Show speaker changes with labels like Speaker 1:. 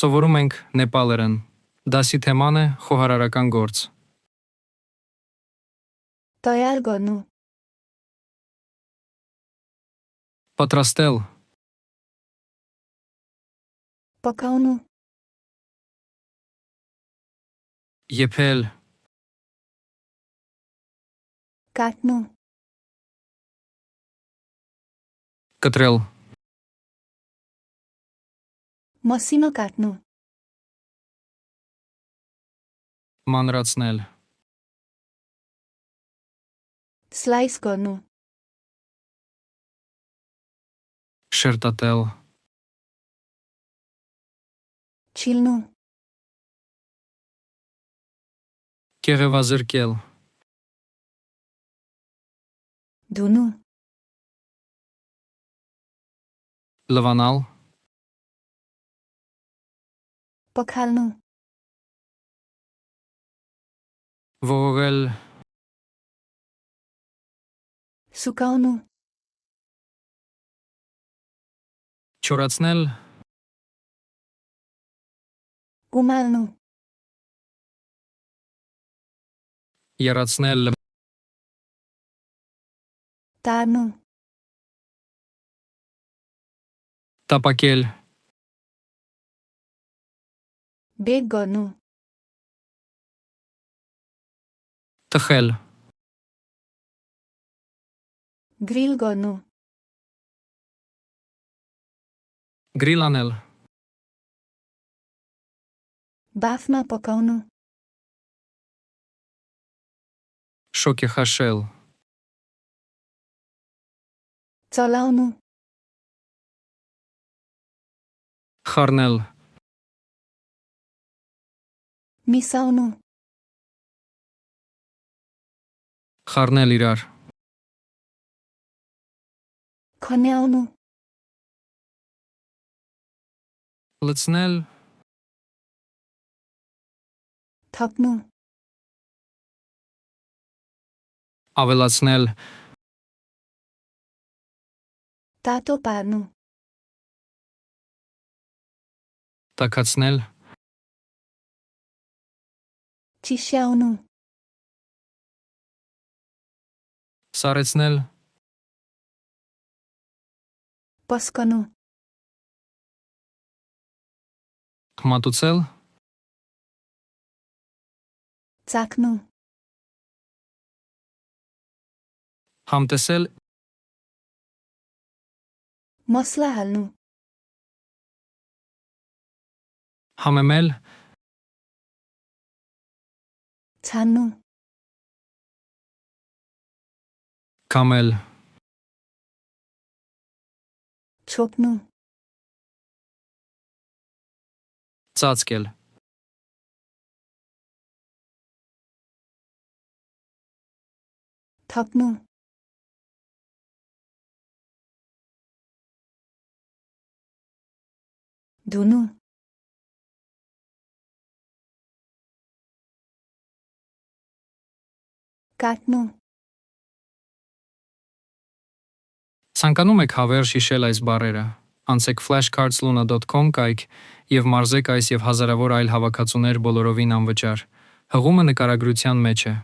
Speaker 1: Սովորում ենք նեպալերեն։ Դասի թեման է խոհարարական գործ։
Speaker 2: Տոյալ գոնու,
Speaker 1: Պատրաստել,
Speaker 2: պկաունու,
Speaker 1: եփել,
Speaker 2: կատնու,
Speaker 1: կտրել,
Speaker 2: մոսինո կատնու,
Speaker 1: մանրացնել,
Speaker 2: սլայս գոնու,
Speaker 1: շերտատել,
Speaker 2: չիլնու,
Speaker 1: կեղևազրկել,
Speaker 2: դունու,
Speaker 1: լվանալ,
Speaker 2: պկալնու,
Speaker 1: ողողել,
Speaker 2: սուկաունու,
Speaker 1: չորացնել,
Speaker 2: գումալնու,
Speaker 1: եռացնել,
Speaker 2: տարնու,
Speaker 1: տապակել,
Speaker 2: բեկ գոնու,
Speaker 1: տխել,
Speaker 2: գրիլ գոնու,
Speaker 1: գրիլ անել,
Speaker 2: բաֆնա պկաունու,
Speaker 1: շոկ է խաշել,
Speaker 2: ծալաունու,
Speaker 1: խառնել,
Speaker 2: միսաունու,
Speaker 1: խառնել իրար,
Speaker 2: քոնեաունու,
Speaker 1: լցնել,
Speaker 2: թակնու,
Speaker 1: ավելացնել,
Speaker 2: տատո պարնու,
Speaker 1: տաքացնել,
Speaker 2: չիշյաունու,
Speaker 1: սառեցնել,
Speaker 2: պոսկոնու,
Speaker 1: մատուցել,
Speaker 2: ծակնու,
Speaker 1: համտեսել,
Speaker 2: մոսլահալնու,
Speaker 1: համեմել,
Speaker 2: ցաննու,
Speaker 1: կամել,
Speaker 2: չոկնու,
Speaker 1: ծածկել,
Speaker 2: թակնու, դունու, կատնու,
Speaker 1: Ցանկանում եք հավերժ հիշել այս բառերը, անցեք flashcardsluna.com կայք և մարզեք այս և հազարավոր այլ հավաքածուներ բոլորովին անվճար։ Հղումը նկարագրության մեջ է։